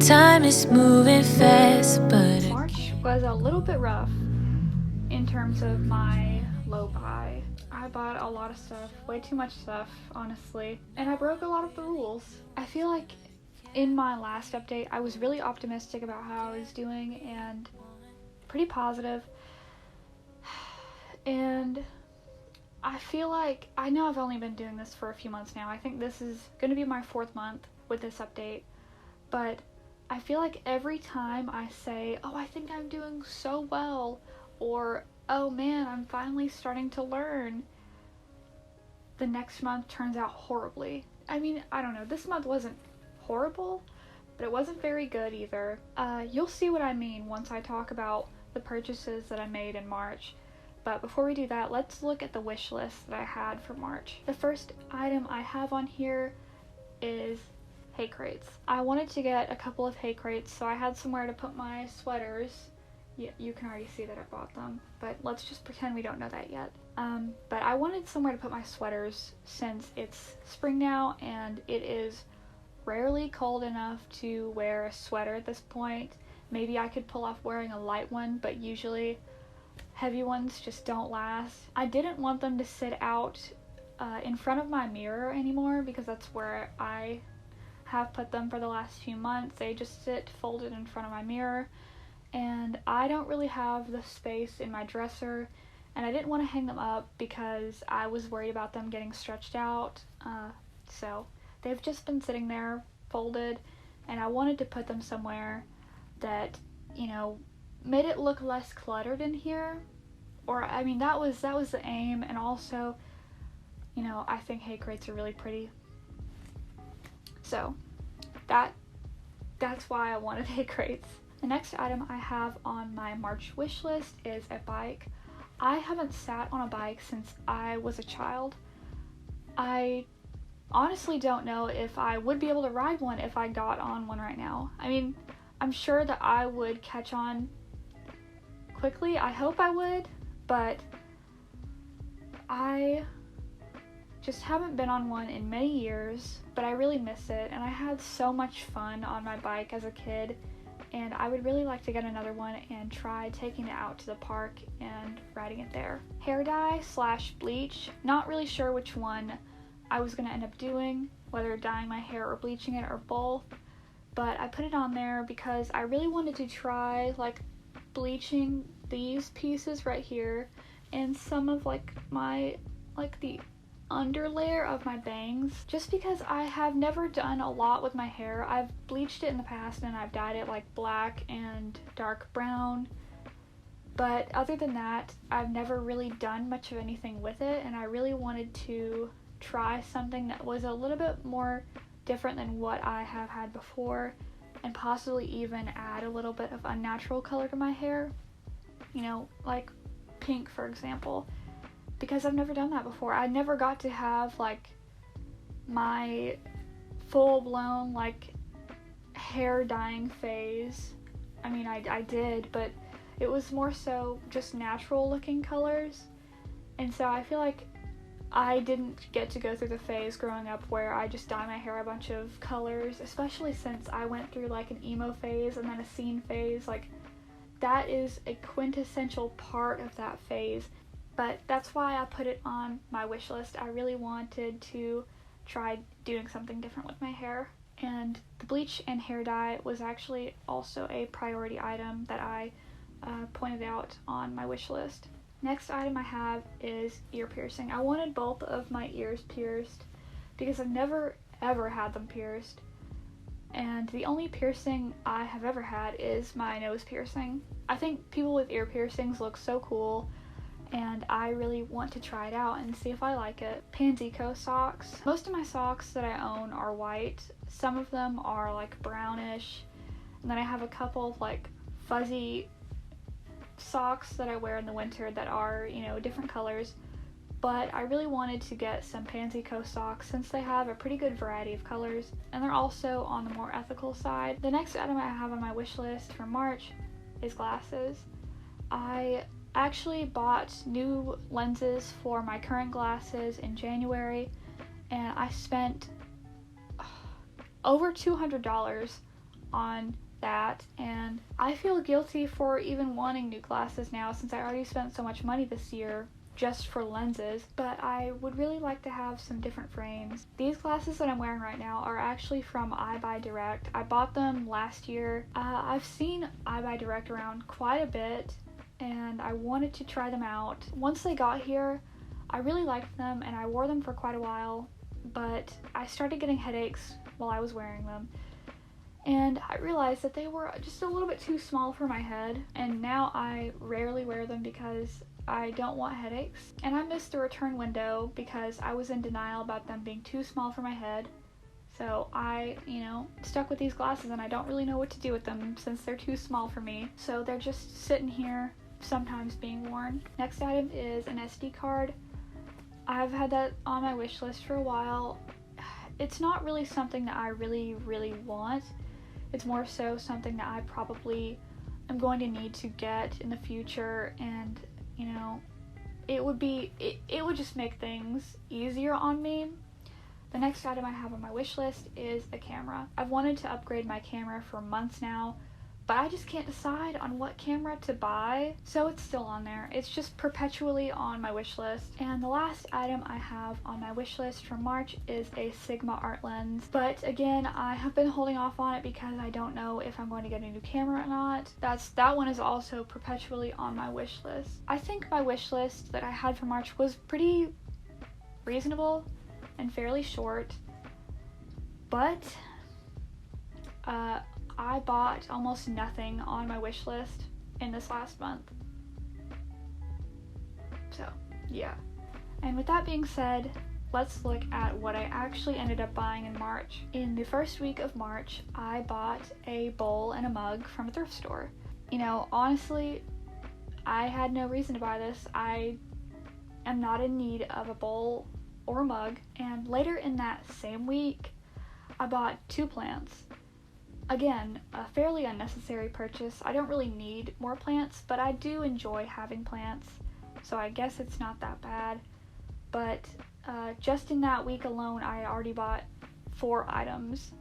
Time is moving fast, but March was a little bit rough in terms of my low buy. I bought a lot of stuff, way too much stuff, honestly, and I broke a lot of the rules. I feel like in my last update, I was really optimistic about how I was doing and pretty positive. And I feel like, I know I've only been doing this for a few months now. I think this is going to be my 4th month with this update, but I feel like every time I say, oh, I think I'm doing so well, or oh man, I'm finally starting to learn, the next month turns out horribly. I mean, I don't know, this month wasn't horrible, but it wasn't very good either. You'll see what I mean once I talk about the purchases that I made in March. But before we do that, let's look at the wish list that I had for March. The first item I have on here is hay crates. I wanted to get a couple of hay crates so I had somewhere to put my sweaters. You can already see that I bought them, but let's just pretend we don't know that yet. But I wanted somewhere to put my sweaters since it's spring now and it is rarely cold enough to wear a sweater at this point. Maybe I could pull off wearing a light one, but usually heavy ones just don't last. I didn't want them to sit out in front of my mirror anymore because that's where I have put them for the last few months. They just sit folded in front of my mirror, and I don't really have the space in my dresser, and I didn't want to hang them up because I was worried about them getting stretched out. So they've just been sitting there folded, and I wanted to put them somewhere that, you know, made it look less cluttered in here. Or I mean, that was the aim. And also, you know, I think hay crates are really pretty, so that's why I wanted hay crates. The next item I have on my March wish list is a bike. I haven't sat on a bike since I was a child. I honestly don't know if I would be able to ride one if I got on one right now. I mean, I'm sure that I would catch on quickly. I hope I would, but I just haven't been on one in many years, but I really miss it, and I had so much fun on my bike as a kid, and I would really like to get another one and try taking it out to the park and riding it there. Hair dye / bleach, not really sure which one I was going to end up doing, whether dyeing my hair or bleaching it or both, but I put it on there because I really wanted to try like bleaching these pieces right here and some of like my the underlayer of my bangs, just because I have never done a lot with my hair. I've bleached it in the past and I've dyed it like black and dark brown, but other than that I've never really done much of anything with it, and I really wanted to try something that was a little bit more different than what I have had before, and possibly even add a little bit of unnatural color to my hair, you know, like pink for example, because I've never done that before. I never got to have like my full-blown like hair dyeing phase. I mean, I did, but it was more so just natural looking colors, and so I feel like I didn't get to go through the phase growing up where I just dye my hair a bunch of colors, especially since I went through like an emo phase and then a scene phase. Like, that is a quintessential part of that phase. But that's why I put it on my wish list. I really wanted to try doing something different with my hair. And the bleach and hair dye was actually also a priority item that I pointed out on my wish list. Next item I have is ear piercing. I wanted both of my ears pierced because I've never ever had them pierced. And the only piercing I have ever had is my nose piercing. I think people with ear piercings look so cool, and I really want to try it out and see if I like it. Pansyco socks. Most of my socks that I own are white. Some of them are like brownish, and then I have a couple of like fuzzy socks that I wear in the winter that are, you know, different colors. But I really wanted to get some pansyco socks since they have a pretty good variety of colors, and they're also on the more ethical side. The next item I have on my wish list for March is glasses. I actually bought new lenses for my current glasses in January, and I spent over $200 on that, and I feel guilty for even wanting new glasses now since I already spent so much money this year just for lenses, but I would really like to have some different frames. These glasses that I'm wearing right now are actually from iBuyDirect. I bought them last year. I've seen iBuyDirect around quite a bit, and I wanted to try them out. Once they got here, I really liked them, and I wore them for quite a while, but I started getting headaches while I was wearing them, and I realized that they were just a little bit too small for my head, and now I rarely wear them because I don't want headaches. And I missed the return window because I was in denial about them being too small for my head. So I, stuck with these glasses, and I don't really know what to do with them since they're too small for me. So they're just sitting here, sometimes being worn. Next item is an SD card. I've had that on my wish list for a while. It's not really something that I really, really want. It's more so something that I probably am going to need to get in the future, and it would just make things easier on me. The next item I have on my wish list is a camera. I've wanted to upgrade my camera for months now, but I just can't decide on what camera to buy, so it's still on there. It's just perpetually on my wish list. And the last item I have on my wish list for March is a Sigma art lens, but again, I have been holding off on it because I don't know if I'm going to get a new camera or not. That one is also perpetually on my wish list. I think my wish list that I had for March was pretty reasonable and fairly short, but I bought almost nothing on my wish list in this last month. So, yeah. And with that being said, let's look at what I actually ended up buying in March. In the first week of March, I bought a bowl and a mug from a thrift store. Honestly, I had no reason to buy this. I am not in need of a bowl or a mug. And later in that same week, I bought 2 plants. Again, a fairly unnecessary purchase. I don't really need more plants, but I do enjoy having plants, so I guess it's not that bad. But just in that week alone, I already bought 4 items,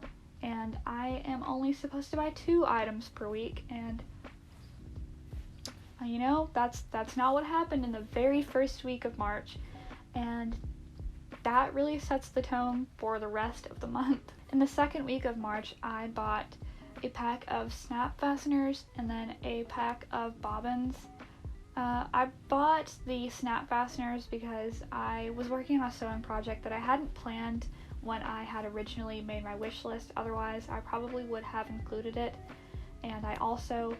and I am only supposed to buy 2 items per week, and that's not what happened in the very first week of March, and that really sets the tone for the rest of the month. In the second week of March, I bought a pack of snap fasteners and then a pack of bobbins. I bought the snap fasteners because I was working on a sewing project that I hadn't planned when I had originally made my wish list. Otherwise, I probably would have included it. And I also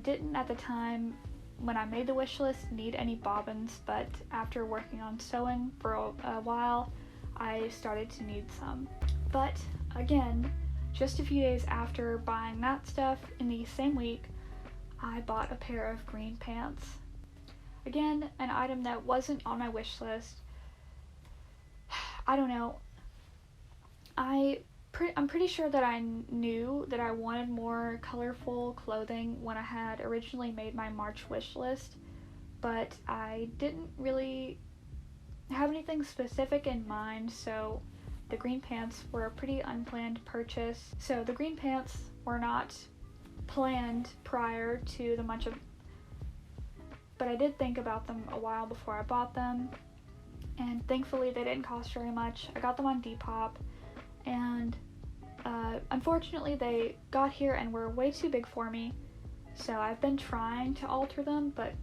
didn't at the time when I made the wish list need any bobbins, but after working on sewing for a while, I started to need some. But again, just a few days after buying that stuff in the same week, I bought a pair of green pants. Again, an item that wasn't on my wish list. I don't know. I'm pretty sure that I knew that I wanted more colorful clothing when I had originally made my March wish list, but I didn't really have anything specific in mind, so the green pants were a pretty unplanned purchase. So the green pants were not planned prior to the March of, but I did think about them a while before I bought them, and thankfully they didn't cost very much. I got them on Depop, and unfortunately they got here and were way too big for me, so I've been trying to alter them, but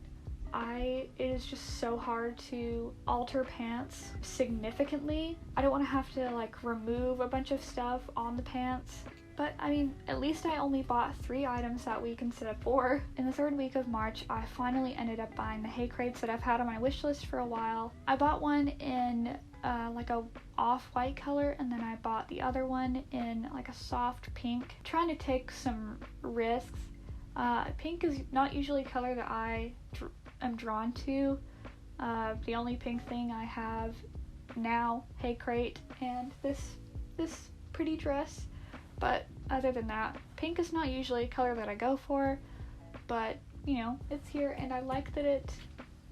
it is just so hard to alter pants significantly. I don't want to have to remove a bunch of stuff on the pants. But I mean, at least I only bought 3 items that week instead of 4. In the third week of March, I finally ended up buying the hay crates that I've had on my wish list for a while. I bought one in a off-white color, and then I bought the other one in a soft pink. I'm trying to take some risks. Pink is not usually a color that I am drawn to. The only pink thing I have now, hay crate, and this pretty dress. But other than that, pink is not usually a color that I go for, but it's here, and I like that it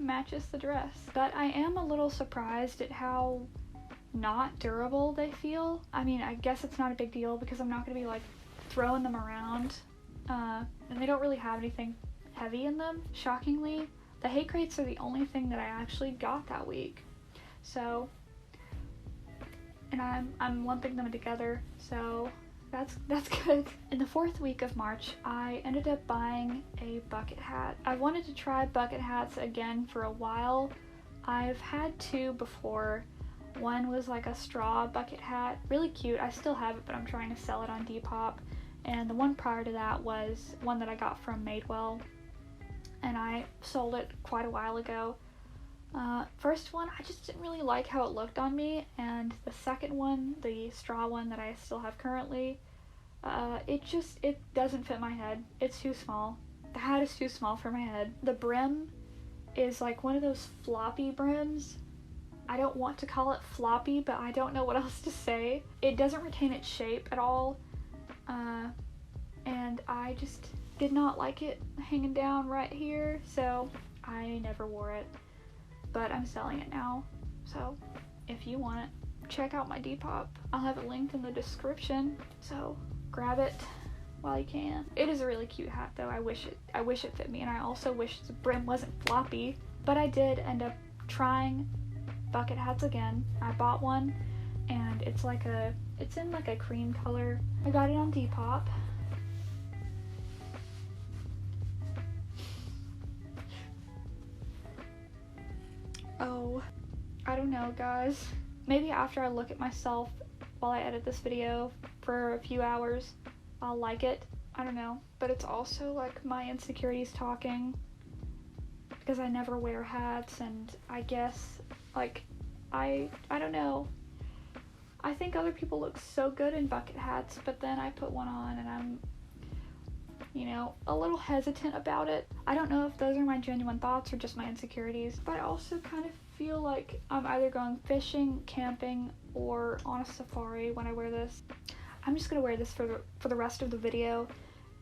matches the dress. But I am a little surprised at how not durable they feel. I mean, I guess it's not a big deal because I'm not going to be throwing them around, and they don't really have anything heavy in them. Shockingly, the hay crates are the only thing that I actually got that week. So, and I'm lumping them together, so that's good. In the 4th week of March, I ended up buying a bucket hat. I wanted to try bucket hats again for a while. I've had 2 before. One was like a straw bucket hat, really cute. I still have it, but I'm trying to sell it on Depop. And the one prior to that was one that I got from Madewell, and I sold it quite a while ago. First one, I just didn't really like how it looked on me, and the second one, the straw one that I still have currently, it doesn't fit my head. It's too small. The hat is too small for my head. The brim is like one of those floppy brims. I don't want to call it floppy, but I don't know what else to say. It doesn't retain its shape at all, and I just did not like it hanging down right here, so I never wore it. But I'm selling it now, so if you want it, check out my Depop. I'll have it linked in the description, so grab it while you can. It is a really cute hat though. I wish it fit me, and I also wish the brim wasn't floppy. But I did end up trying bucket hats again. I bought one, and it's in like a cream color. I got it on Depop. Oh, I don't know, guys. Maybe after I look at myself while I edit this video for a few hours, I'll like it. I don't know. But it's also like my insecurities talking, because I never wear hats, and I guess like I don't know. I think other people look so good in bucket hats, but then I put one on and I'm, a little hesitant about it. I don't know if those are my genuine thoughts or just my insecurities, but I also kind of feel like I'm either going fishing, camping, or on a safari when I wear this. I'm just gonna wear this for the rest of the video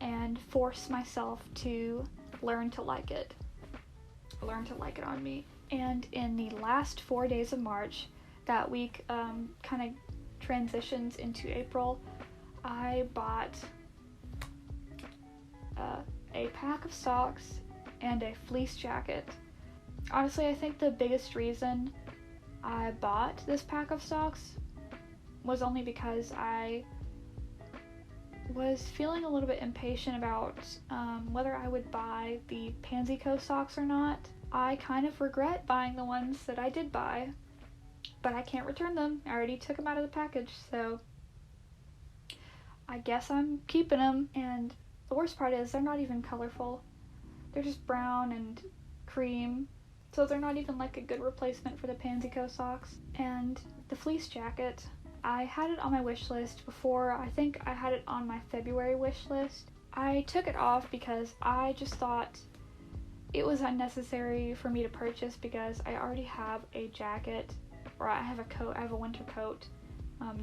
and force myself to learn to like it on me. And in the last 4 days of March, that week kind of transitions into April, I bought a pack of socks and a fleece jacket. Honestly, I think the biggest reason I bought this pack of socks was only because I was feeling a little bit impatient about whether I would buy the pansyco socks or not. I kind of regret buying the ones that I did buy, but I can't return them. I already took them out of the package, so I guess I'm keeping them. And the worst part is they're not even colorful. They're just brown and cream, so they're not even like a good replacement for the pansyco socks. And the fleece jacket, I had it on my wish list before. I think I had it on my February wish list. I took it off because I just thought it was unnecessary for me to purchase, because I already have a jacket, or I have a coat. I have a winter coat.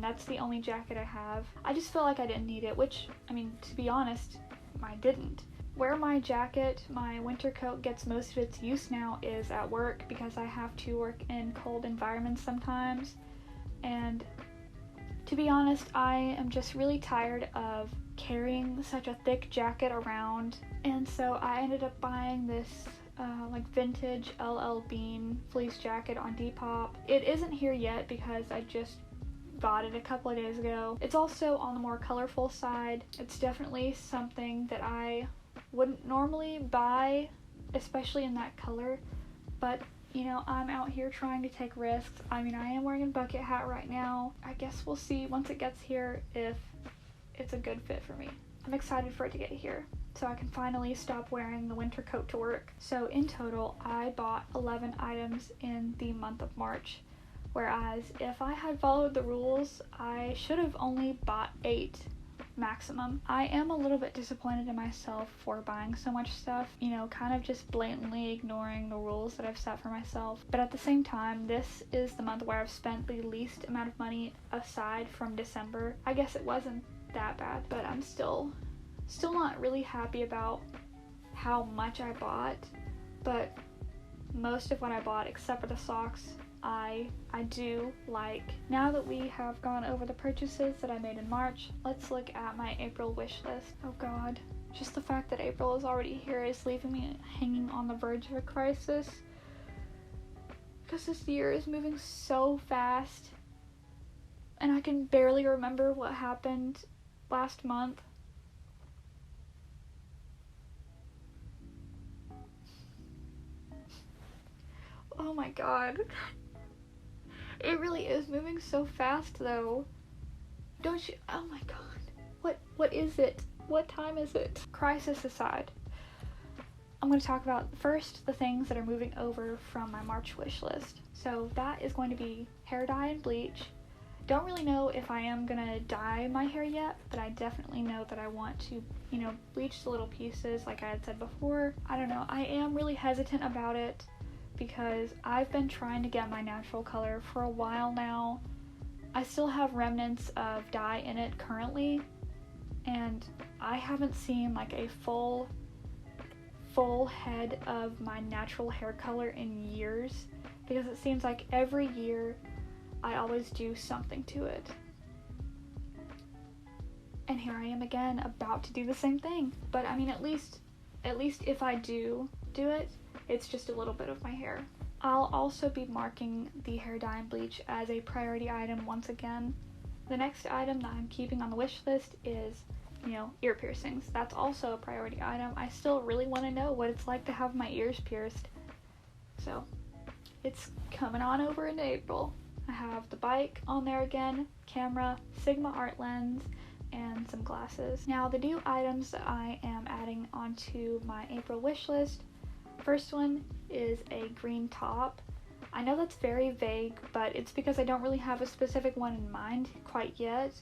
That's the only jacket I have. I just felt like I didn't need it, which, I mean, to be honest, I didn't. Where my jacket, my winter coat, gets most of its use now is at work, because I have to work in cold environments sometimes. And to be honest, I am just really tired of carrying such a thick jacket around, and so I ended up buying this like vintage LL Bean fleece jacket on Depop. It isn't here yet because I just bought it a couple of days ago. It's also on the more colorful side. It's definitely something that I wouldn't normally buy, especially in that color, but I'm out here trying to take risks. I mean, I am wearing a bucket hat right now. I guess we'll see once it gets here if it's a good fit for me. I'm excited for it to get here so I can finally stop wearing the winter coat to work. So in total, I bought 11 items in the month of March, whereas if I had followed the rules, I should have only bought 8 maximum. I am a little bit disappointed in myself for buying so much stuff, kind of just blatantly ignoring the rules that I've set for myself. But at the same time, this is the month where I've spent the least amount of money aside from December. I guess it wasn't that bad, but I'm still not really happy about how much I bought. But most of what I bought, except for the socks, I do like. Now that we have gone over the purchases that I made in March, let's look at my April wish list. Oh god, just the fact that April is already here is leaving me hanging on the verge of a crisis, because this year is moving so fast and I can barely remember what happened last month. Oh my god. It really is moving so fast though. Don't you? Oh my god. What is it? What time is it? Crisis aside, I'm going to talk about first the things that are moving over from my March wish list. So that is going to be hair dye and bleach. Don't really know if I am going to dye my hair yet, but I definitely know that I want to, bleach the little pieces like I had said before. I don't know. I am really hesitant about it because I've been trying to get my natural color for a while now. I still have remnants of dye in it currently, and I haven't seen like a full head of my natural hair color in years, because it seems like every year I always do something to it. And here I am again about to do the same thing. But I mean, at least if I do it, it's just a little bit of my hair. I'll also be marking the hair dye and bleach as a priority item once again. The next item that I'm keeping on the wish list is, ear piercings. That's also a priority item. I still really want to know what it's like to have my ears pierced. So, it's coming on over in April. I have the bike on there again, camera, Sigma art lens, and some glasses. Now, the new items that I am adding onto my April wish list. First one is a green top. I know that's very vague, but it's because I don't really have a specific one in mind quite yet,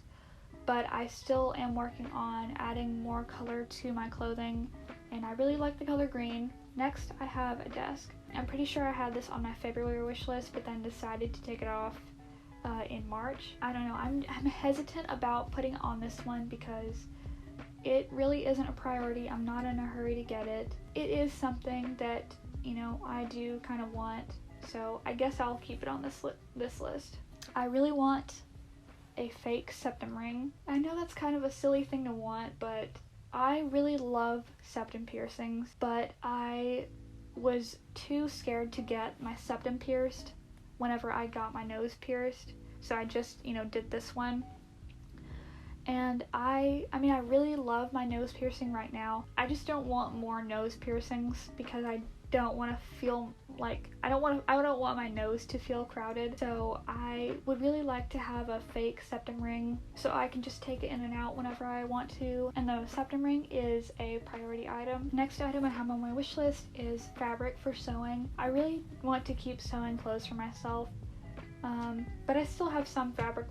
but I still am working on adding more color to my clothing, and I really like the color green. Next, I have a desk. I'm pretty sure I had this on my February wish list, but then decided to take it off in March. I don't know, I'm hesitant about putting it on this one because it really isn't a priority. I'm not in a hurry to get it. It is something that, I do kind of want, so I guess I'll keep it on this list. I really want a fake septum ring. I know that's kind of a silly thing to want, but I really love septum piercings, but I was too scared to get my septum pierced whenever I got my nose pierced, so I just, did this one. And I really love my nose piercing right now. I just don't want more nose piercings because I don't want to feel like, I don't want my nose to feel crowded. So I would really like to have a fake septum ring so I can just take it in and out whenever I want to. And the septum ring is a priority item. Next item I have on my wish list is fabric for sewing. I really want to keep sewing clothes for myself, but I still have some fabric.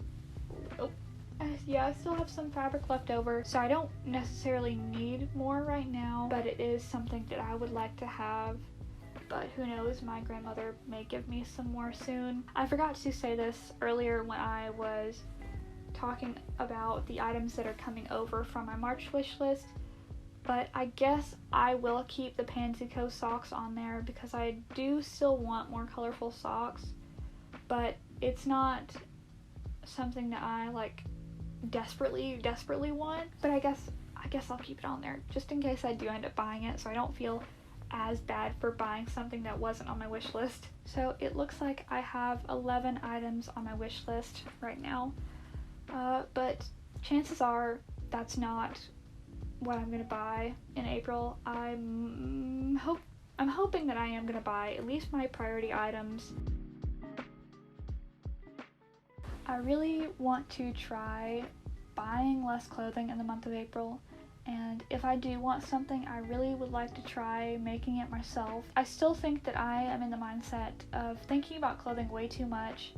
I still have some fabric left over, so I don't necessarily need more right now, but it is something that I would like to have. But who knows, my grandmother may give me some more soon. I forgot to say this earlier when I was talking about the items that are coming over from my March wish list, but I guess I will keep the pansyco socks on there because I do still want more colorful socks, but it's not something that I desperately want. But I guess I'll keep it on there just in case I do end up buying it, so I don't feel as bad for buying something that wasn't on my wish list. So it looks like I have 11 items on my wish list right now, but chances are that's not what I'm gonna buy in April. I'm hoping that I am gonna buy at least my priority items. I really want to try buying less clothing in the month of April, and if I do want something, I really would like to try making it myself. I still think that I am in the mindset of thinking about clothing way too much.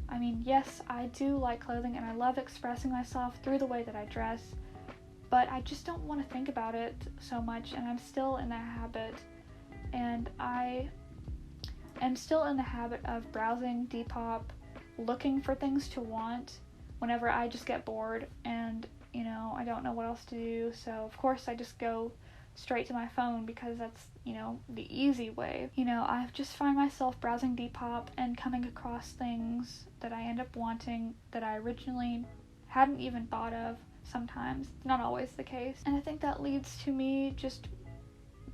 I mean, yes, I do like clothing and I love expressing myself through the way that I dress, but I just don't want to think about it so much, and I'm still in that habit. And I am still in the habit of browsing Depop, looking for things to want whenever I just get bored and I don't know what else to do. So of course I just go straight to my phone because that's, you know, the easy way. You know, I just find myself browsing Depop and coming across things that I end up wanting that I originally hadn't even thought of sometimes. Not always the case. And I think that leads to me just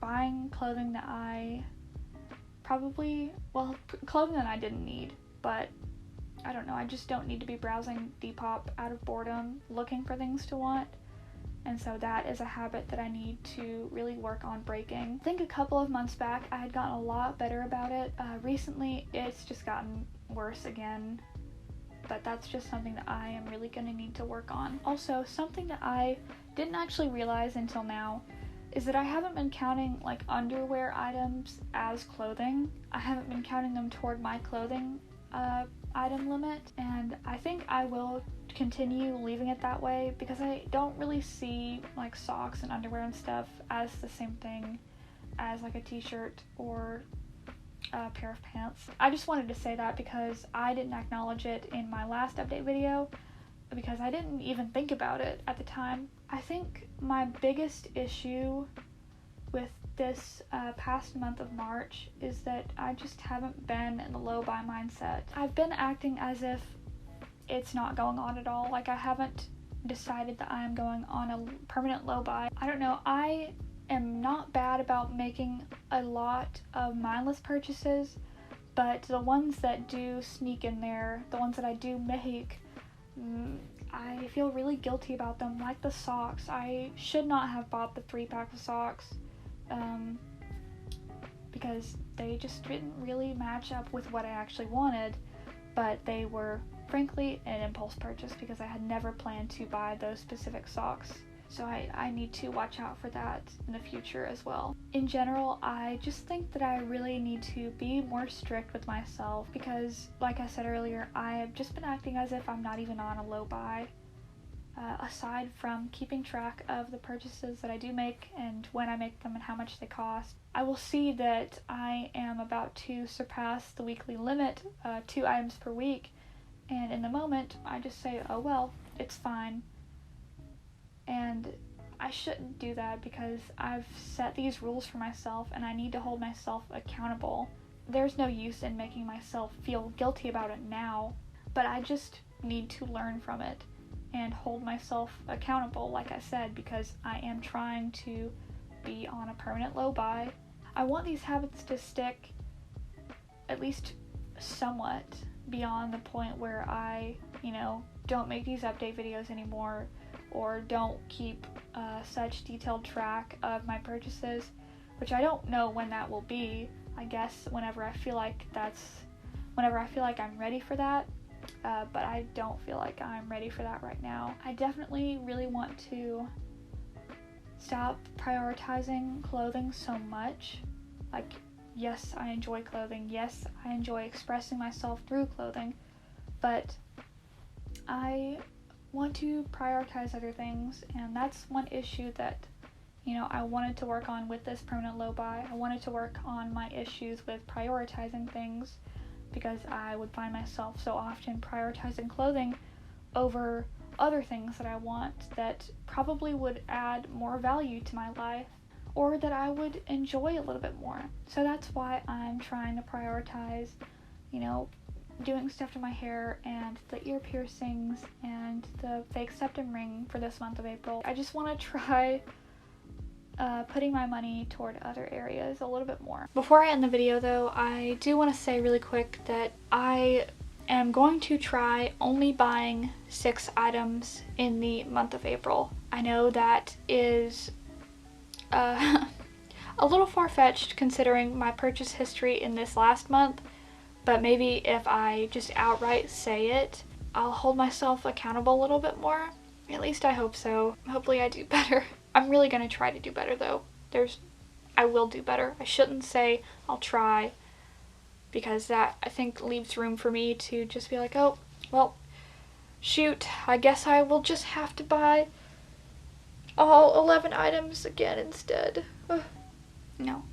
buying clothing that I clothing that I didn't need, but I don't know, I just don't need to be browsing Depop out of boredom looking for things to want. And so that is a habit that I need to really work on breaking. I think a couple of months back I had gotten a lot better about it. Recently it's just gotten worse again, but that's just something that I am really going to need to work on. Also, something that I didn't actually realize until now is that I haven't been counting like underwear items as clothing. I haven't been counting them toward my clothing item limit, and I think I will continue leaving it that way because I don't really see like socks and underwear and stuff as the same thing as like a t-shirt or a pair of pants. I just wanted to say that because I didn't acknowledge it in my last update video because I didn't even think about it at the time. I think my biggest issue with this past month of March is that I just haven't been in the low buy mindset. I've been acting as if it's not going on at all. Like I haven't decided that I am going on a permanent low buy. I don't know, I am not bad about making a lot of mindless purchases, but the ones that do sneak in there, the ones that I do make, I feel really guilty about them. Like the socks, I should not have bought the 3-pack of socks because they just didn't really match up with what I actually wanted, but they were frankly an impulse purchase because I had never planned to buy those specific socks. So I need to watch out for that in the future as well. In general, I just think that I really need to be more strict with myself because, like I said earlier, I've just been acting as if I'm not even on a low buy. Aside from keeping track of the purchases that I do make and when I make them and how much they cost, I will see that I am about to surpass the weekly limit, 2 items per week, and in the moment I just say, oh well, it's fine. And I shouldn't do that because I've set these rules for myself and I need to hold myself accountable. There's no use in making myself feel guilty about it now, but I just need to learn from it and hold myself accountable, like I said, because I am trying to be on a permanent low buy. I want these habits to stick at least somewhat beyond the point where I, don't make these update videos anymore or don't keep such detailed track of my purchases, which I don't know when that will be. I guess whenever I feel like I'm ready for that. But I don't feel like I'm ready for that right now. I definitely really want to stop prioritizing clothing so much. Like, yes, I enjoy clothing. Yes, I enjoy expressing myself through clothing. But I want to prioritize other things, and that's one issue that, I wanted to work on with this permanent low buy. I wanted to work on my issues with prioritizing things, because I would find myself so often prioritizing clothing over other things that I want that probably would add more value to my life or that I would enjoy a little bit more. So that's why I'm trying to prioritize, doing stuff to my hair and the ear piercings and the fake septum ring for this month of April. I just want to try putting my money toward other areas a little bit more. Before I end the video though, I do want to say really quick that I am going to try only buying 6 items in the month of April. I know that is a little far-fetched considering my purchase history in this last month, but maybe if I just outright say it, I'll hold myself accountable a little bit more. At least I hope so. Hopefully I do better. I'm really going to try to do better though. I will do better. I shouldn't say I'll try, because that, I think, leaves room for me to just be like, oh, well, shoot, I guess I will just have to buy all 11 items again instead. Ugh. No.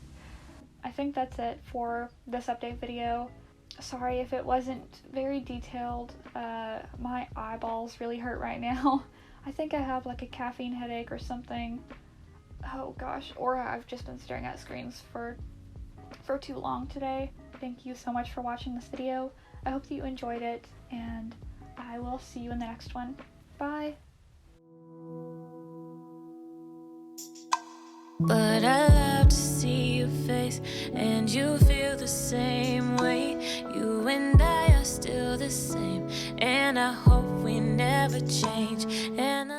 I think that's it for this update video. Sorry if it wasn't very detailed. My eyeballs really hurt right now. I think I have like a caffeine headache or something. oh gosh, or I've just been staring at screens for too long today. Thank you so much for watching this video. I hope that you enjoyed it, and I will see you in the next one. Bye! But I love to see your face, and you feel the same way. You and I are still the same, and I hope we never change. And